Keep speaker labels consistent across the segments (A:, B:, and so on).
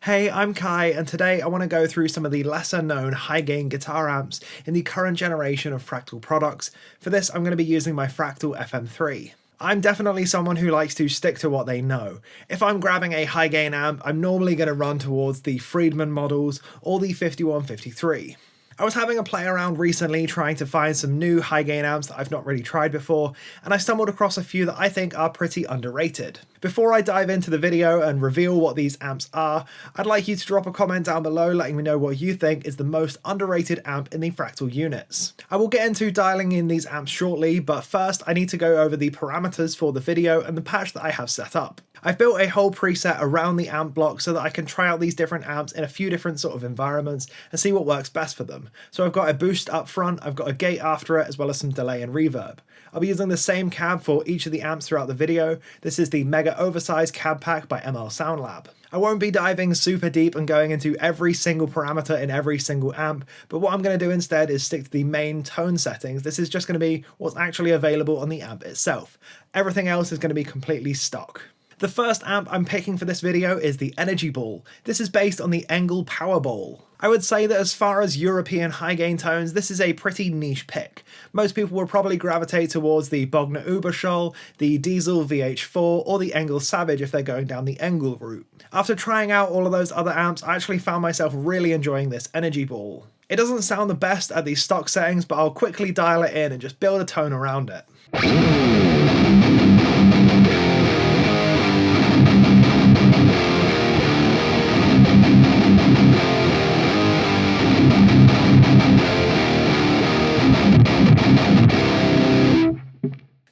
A: Hey, I'm Kai, and today I want to go through some of the lesser known high gain guitar amps in the current generation of Fractal products. For this, I'm going to be using my Fractal FM3. I'm definitely someone who likes to stick to what they know. If I'm grabbing a high gain amp, I'm normally going to run towards the Friedman models or the 5153. I was having a play around recently trying to find some new high gain amps that I've not really tried before, and I stumbled across a few that I think are pretty underrated. Before I dive into the video and reveal what these amps are, I'd like you to drop a comment down below letting me know what you think is the most underrated amp in the Fractal units. I will get into dialing in these amps shortly, but first I need to go over the parameters for the video and the patch that I have set up. I've built a whole preset around the amp block so that I can try out these different amps in a few different sort of environments and see what works best for them. So I've got a boost up front, I've got a gate after it, as well as some delay and reverb. I'll be using the same cab for each of the amps throughout the video. This is the Mega Oversized Cab Pack by ML SoundLab. I won't be diving super deep and going into every single parameter in every single amp, but what I'm going to do instead is stick to the main tone settings. This is just going to be what's actually available on the amp itself. Everything else is going to be completely stock. The first amp I'm picking for this video is the Energy Ball. This is based on the Engel Powerball. I would say that as far as European high gain tones, this is a pretty niche pick. Most people will probably gravitate towards the Bogner Uberschall, the Diesel VH4, or the Engel Savage if they're going down the Engel route. After trying out all of those other amps, I actually found myself really enjoying this Energy Ball. It doesn't sound the best at these stock settings, but I'll quickly dial it in and just build a tone around it.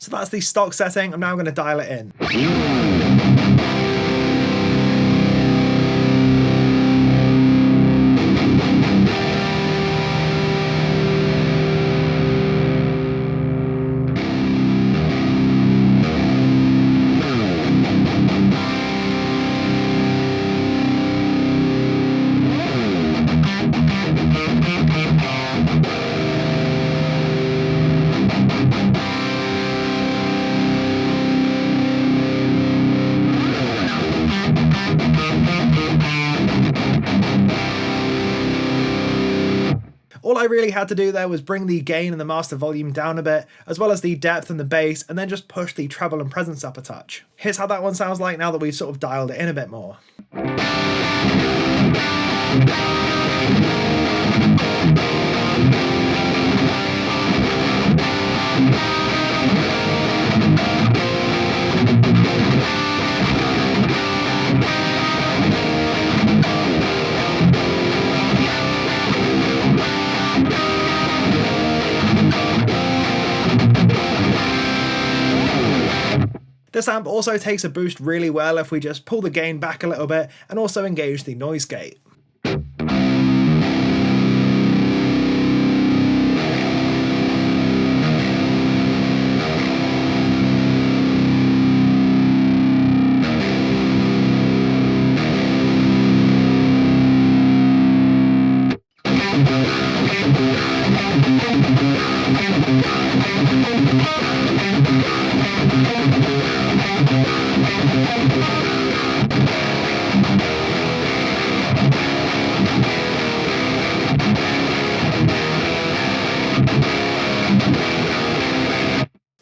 A: So that's the stock setting. I'm now going to dial it in. All I really had to do there was bring the gain and the master volume down a bit, as well as the depth and the bass, and then just push the treble and presence up a touch. Here's how that one sounds like now that we've sort of dialed it in a bit more. This amp also takes a boost really well if we just pull the gain back a little bit and also engage the noise gate.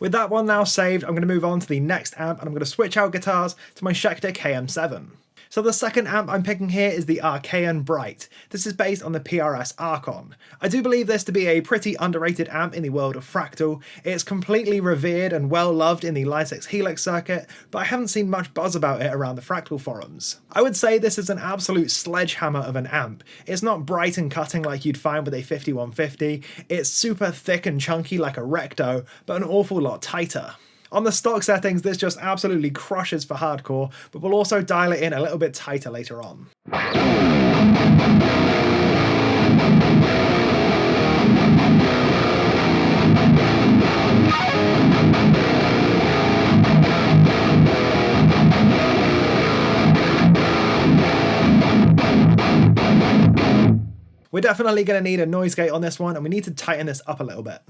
A: With that one now saved, I'm going to move on to the next amp and I'm going to switch out guitars to my Schecter KM7. So the second amp I'm picking here is the Archaean Bright. This is based on the PRS Archon. I do believe this to be a pretty underrated amp in the world of Fractal. It's completely revered and well loved in the Lytex Helix circuit, but I haven't seen much buzz about it around the Fractal forums. I would say this is an absolute sledgehammer of an amp. It's not bright and cutting like you'd find with a 5150, it's super thick and chunky like a Recto, but an awful lot tighter. On the stock settings, this just absolutely crushes for hardcore, but we'll also dial it in a little bit tighter later on. We're definitely going to need a noise gate on this one, and we need to tighten this up a little bit.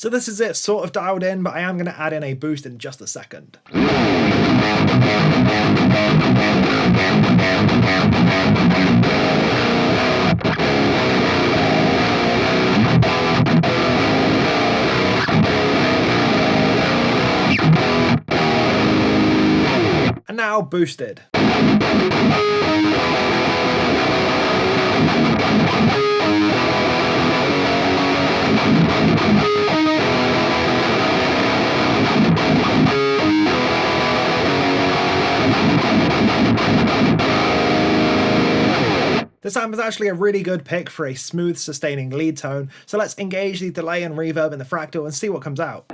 A: So this is it sort of dialed in, but I am going to add in a boost in just a second. And now boosted. This amp is actually a really good pick for a smooth, sustaining lead tone, so let's engage the delay and reverb in the Fractal and see what comes out.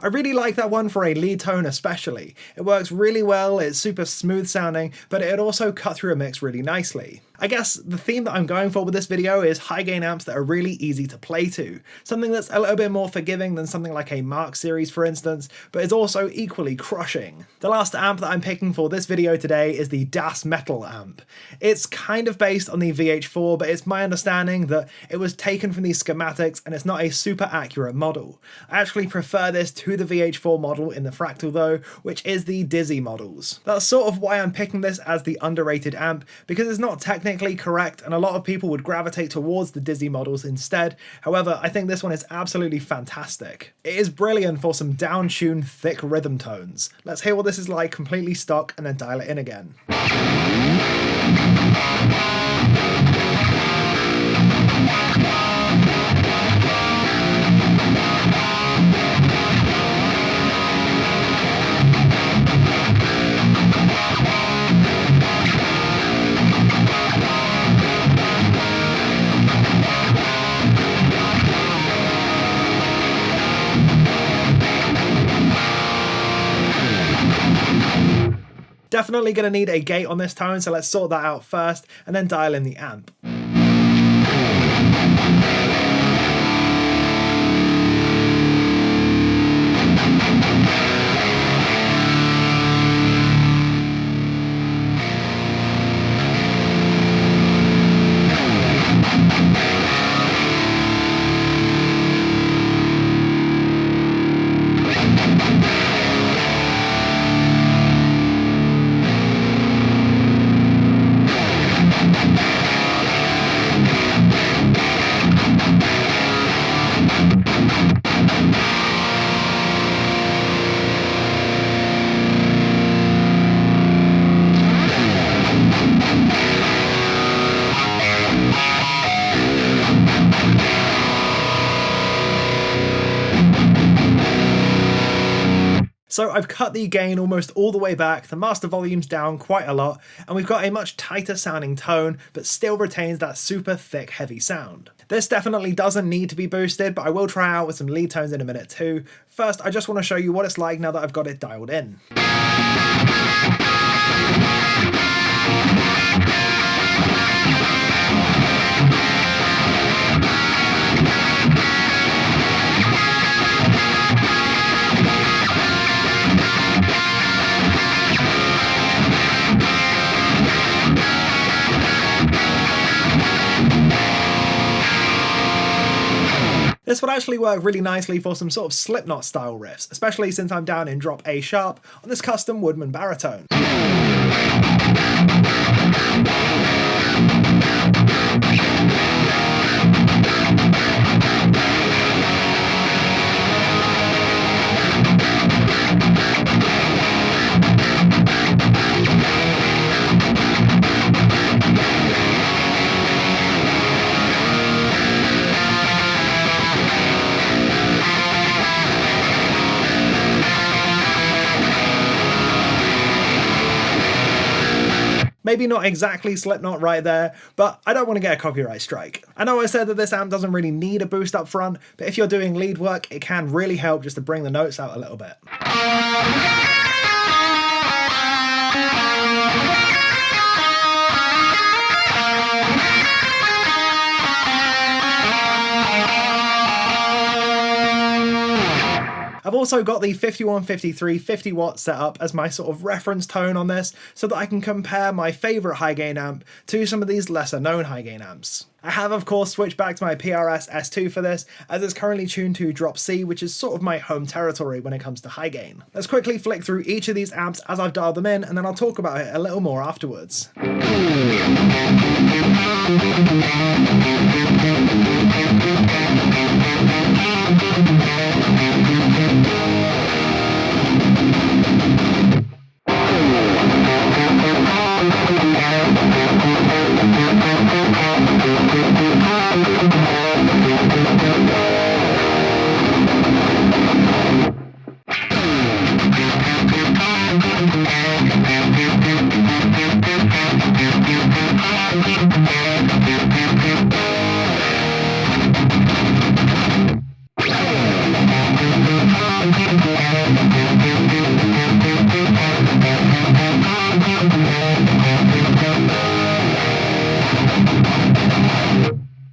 A: I really like that one for a lead tone especially. It works really well, it's super smooth sounding, but it also cut through a mix really nicely. I guess the theme that I'm going for with this video is high gain amps that are really easy to play to. Something that's a little bit more forgiving than something like a Mark series for instance, but is also equally crushing. The last amp that I'm picking for this video today is the Das Metal amp. It's kind of based on the VH4, but it's my understanding that it was taken from these schematics and it's not a super accurate model. I actually prefer this to the VH4 model in the Fractal though, which is the Dizzy models. That's sort of why I'm picking this as the underrated amp, because it's not technically correct and a lot of people would gravitate towards the Dizzy models instead. However, I think this one is absolutely fantastic. It is brilliant for some down-tuned thick rhythm tones. Let's hear what this is like completely stock and then dial it in again. Definitely going to need a gate on this tone, so let's sort that out first and then dial in the amp. So I've cut the gain almost all the way back, the master volume's down quite a lot, and we've got a much tighter sounding tone, but still retains that super thick, heavy sound. This definitely doesn't need to be boosted, but I will try out with some lead tones in a minute too. First, I just want to show you what it's like now that I've got it dialed in. This would actually work really nicely for some sort of Slipknot style riffs, especially since I'm down in drop A sharp on this custom Woodman baritone. Maybe not exactly Slipknot right there, but I don't want to get a copyright strike. I know I said that this amp doesn't really need a boost up front, but if you're doing lead work, it can really help just to bring the notes out a little bit. I've also got the 5153 50 watt set up as my sort of reference tone on this so that I can compare my favourite high gain amp to some of these lesser known high gain amps. I have of course switched back to my PRS S2 for this, as it's currently tuned to drop C, which is sort of my home territory when it comes to high gain. Let's quickly flick through each of these amps as I've dialed them in, and then I'll talk about it a little more afterwards.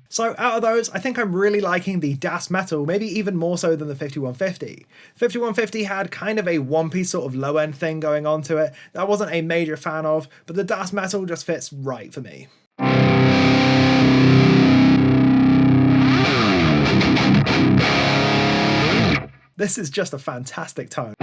A: So out of those, I think I'm really liking the Das Metal, maybe even more so than the 5150. 5150 had kind of a wompy sort of low end thing going on to it that I wasn't a major fan of, but the Das Metal just fits right for me. This is just a fantastic tone.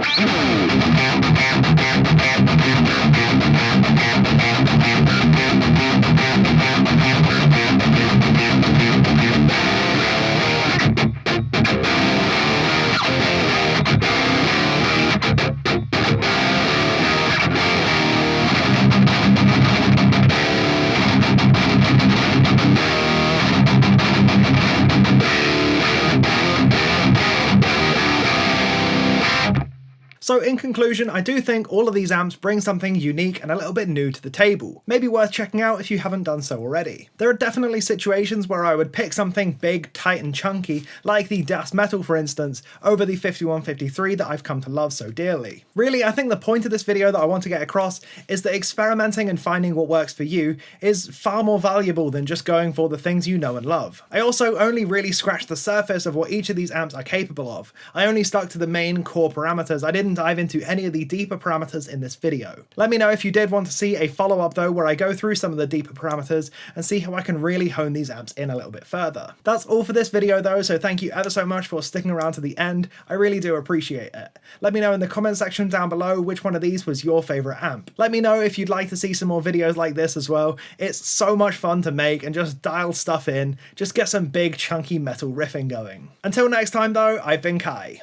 A: So in conclusion, I do think all of these amps bring something unique and a little bit new to the table, maybe worth checking out if you haven't done so already. There are definitely situations where I would pick something big, tight and chunky, like the Das Metal for instance, over the 5153 that I've come to love so dearly. Really, I think the point of this video that I want to get across is that experimenting and finding what works for you is far more valuable than just going for the things you know and love. I also only really scratched the surface of what each of these amps are capable of. I only stuck to the main core parameters. I didn't dive into any of the deeper parameters in this video. Let me know if you did want to see a follow-up though, where I go through some of the deeper parameters and see how I can really hone these amps in a little bit further. That's all for this video though, so thank you ever so much for sticking around to the end. I really do appreciate it. Let me know in the comment section down below which one of these was your favourite amp. Let me know if you'd like to see some more videos like this as well. It's so much fun to make and just dial stuff in, just get some big chunky metal riffing going. Until next time though, I've been Kai.